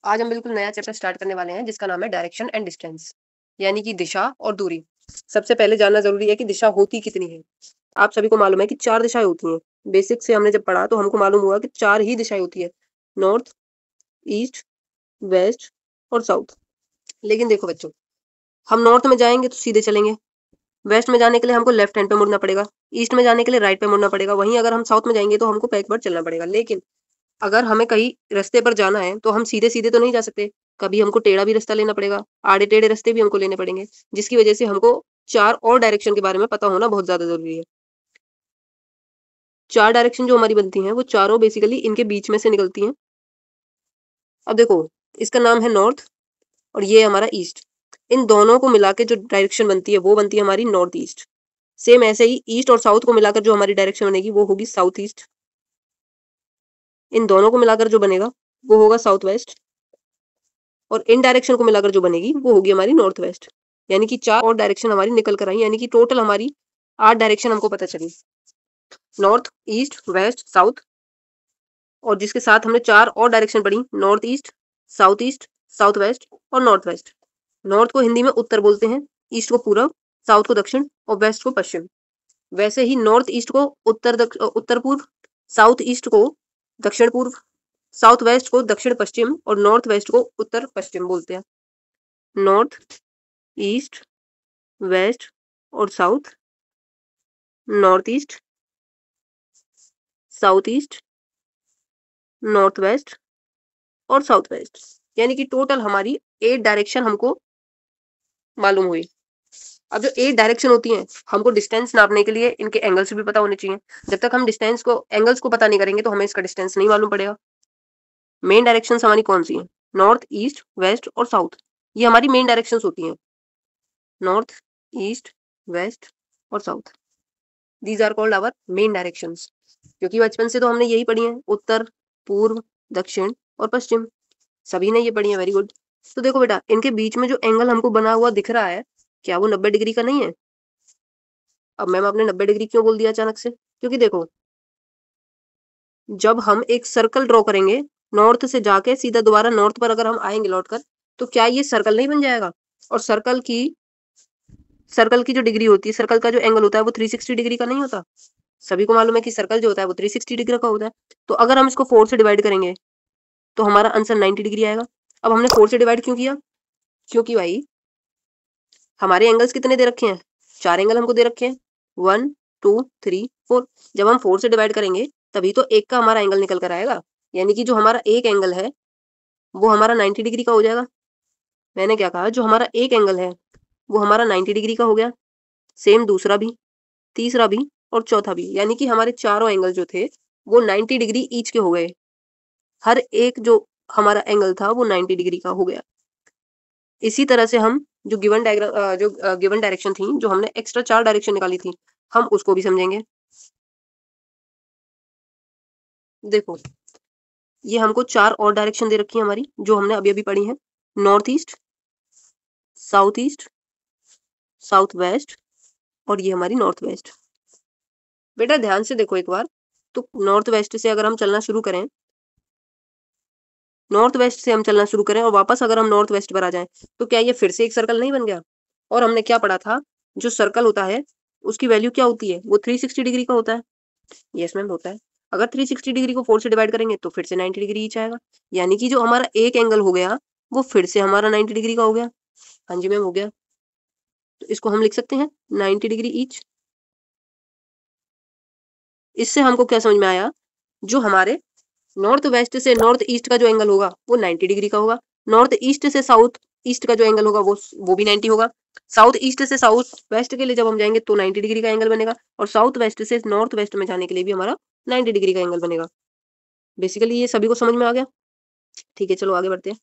आज हम बिल्कुल नया चैप्टर स्टार्ट करने वाले हैं जिसका नाम है डायरेक्शन एंड डिस्टेंस, यानी कि दिशा और दूरी। सबसे पहले जानना जरूरी है कि दिशा होती कितनी है। आप सभी को मालूम है कि 4 दिशाएं होती हैं। बेसिक से हमने जब पढ़ा तो हमको मालूम हुआ कि 4 ही दिशाएं होती है, नॉर्थ, ईस्ट, वेस्ट और साउथ। लेकिन देखो बच्चों, हम नॉर्थ में जाएंगे तो सीधे चलेंगे, वेस्ट में जाने के लिए हमको लेफ्ट हैंड पे मुड़ना पड़ेगा, ईस्ट में जाने के लिए राइट पे मुड़ना पड़ेगा। वहीं अगर हम साउथ में जाएंगे तो हमको बैकवर्ड चलना पड़ेगा। लेकिन अगर हमें कहीं रास्ते पर जाना है तो हम सीधे सीधे तो नहीं जा सकते, कभी हमको टेढ़ा भी रास्ता लेना पड़ेगा, आड़े टेढ़े रास्ते भी हमको लेने पड़ेंगे, जिसकी वजह से हमको 4 और डायरेक्शन के बारे में पता होना बहुत ज्यादा जरूरी है। 4 डायरेक्शन जो हमारी बनती हैं वो चारों बेसिकली इनके बीच में से निकलती हैं। अब देखो, इसका नाम है नॉर्थ और ये हमारा ईस्ट। इन दोनों को मिला के जो डायरेक्शन बनती है वो बनती है हमारी नॉर्थ ईस्ट। सेम ऐसे ही ईस्ट और साउथ को मिलाकर जो हमारी डायरेक्शन बनेगी वो होगी साउथ ईस्ट। इन दोनों को मिलाकर जो बनेगा वो होगा साउथ वेस्ट, और इन डायरेक्शन को मिलाकर जो बनेगी वो होगी हमारी नॉर्थ वेस्ट। यानी कि 4 और डायरेक्शन हमारी निकल कर आई, यानी कि टोटल हमारी 8 डायरेक्शन हमको पता चली, नॉर्थ, ईस्ट, वेस्ट, साउथ। और जिसके साथ हमने 4 और डायरेक्शन पढ़ी, नॉर्थ ईस्ट, साउथ वेस्ट और नॉर्थ वेस्ट। नॉर्थ को हिंदी में उत्तर बोलते हैं, ईस्ट को पूरब, साउथ को दक्षिण और वेस्ट को पश्चिम। वैसे ही नॉर्थ ईस्ट को उत्तर पूर्व, साउथ ईस्ट को दक्षिण पूर्व, साउथ वेस्ट को दक्षिण पश्चिम और नॉर्थ वेस्ट को उत्तर पश्चिम बोलते हैं। नॉर्थ, ईस्ट, वेस्ट और south, north east, south east, north west और साउथ वेस्ट। यानी कि टोटल हमारी 8 डायरेक्शन हमको मालूम हुई। अब जो 8 डायरेक्शन होती हैं, हमको डिस्टेंस नापने के लिए इनके एंगल्स भी पता होने चाहिए। जब तक हम एंगल्स को पता नहीं करेंगे तो हमें इसका डिस्टेंस नहीं मालूम पड़ेगा। मेन डायरेक्शन हमारी कौन सी हैं? नॉर्थ, ईस्ट, वेस्ट और साउथ। ये हमारी मेन डायरेक्शंस होती हैं, नॉर्थ, ईस्ट, वेस्ट और south. These are called our main directions. क्योंकि बचपन से तो हमने यही पढ़ी है, उत्तर, पूर्व, दक्षिण और पश्चिम। सभी ने ये पढ़ी है, वेरी गुड। तो देखो बेटा, इनके बीच में जो एंगल हमको बना हुआ दिख रहा है, क्या वो 90 डिग्री का नहीं है? अब मैम आपने 90 डिग्री क्यों बोल दिया अचानक से? क्योंकि देखो, जब हम एक सर्कल ड्रॉ करेंगे, नॉर्थ से जाके सीधा दोबारा नॉर्थ पर अगर हम आएंगे लौटकर, तो क्या ये सर्कल नहीं बन जाएगा? और सर्कल की जो डिग्री होती है, सर्कल का जो एंगल होता है वो 360 डिग्री का नहीं होता। सभी को मालूम है कि सर्कल जो होता है वो 360 डिग्री का होता है। तो अगर हम इसको 4 से डिवाइड करेंगे तो हमारा आंसर 90 डिग्री आएगा। अब हमने 4 से डिवाइड क्यों किया? क्योंकि भाई हमारे एंगल्स कितने दे रखे हैं? 4 एंगल हमको दे रखे हैं, 1, 2, 3, 4। जब हम 4 से डिवाइड करेंगे तभी तो एक का हमारा एंगल निकल कर आएगा। यानी कि जो हमारा एक एंगल है वो हमारा 90 डिग्री का हो जाएगा। मैंने क्या कहा? जो हमारा एक एंगल है वो हमारा 90 डिग्री का हो गया। सेम दूसरा भी, तीसरा भी और चौथा भी। यानी कि हमारे चारों एंगल जो थे वो 90 डिग्री ईच के हो गए। हर एक जो हमारा एंगल था वो 90 डिग्री का हो गया। इसी तरह से हम जो गिवन डायरेक्शन थी, जो हमने एक्स्ट्रा 4 डायरेक्शन निकाली थी, हम उसको भी समझेंगे। देखो, ये हमको 4 और डायरेक्शन दे रखी है हमारी, जो हमने अभी अभी पढ़ी है, नॉर्थ ईस्ट, साउथ वेस्ट और ये हमारी नॉर्थ वेस्ट। बेटा ध्यान से देखो एक बार, तो नॉर्थ वेस्ट से अगर हम चलना शुरू करें, और वापस अगर हम नॉर्थ वेस्ट पर आ जाएं, तो क्या ये फिर से एक सर्कल नहीं बन गया? और हमने क्या पढ़ा था, जो सर्कल होता है उसकी वैल्यू क्या होती है? वो 360 डिग्री का होता है। यस मैम, होता है। अगर 360 डिग्री को 4 से डिवाइड करेंगे तो फिर से 90 डिग्री ईच आएगा। यानी कि जो हमारा एक एंगल हो गया वो फिर से हमारा 90 डिग्री का हो गया। हाँ जी मैम, हो गया। तो इसको हम लिख सकते हैं 90 डिग्री ईच। इससे हमको क्या समझ में आया? जो हमारे नॉर्थ वेस्ट से नॉर्थ ईस्ट का जो एंगल होगा वो 90 डिग्री का होगा। नॉर्थ ईस्ट से साउथ ईस्ट का जो एंगल होगा वो भी 90 होगा। साउथ ईस्ट से साउथ वेस्ट के लिए जब हम जाएंगे तो 90 डिग्री का एंगल बनेगा, और साउथ वेस्ट से नॉर्थ वेस्ट में जाने के लिए भी हमारा 90 डिग्री का एंगल बनेगा। बेसिकली ये सभी को समझ में आ गया? ठीक है, चलो आगे बढ़ते हैं।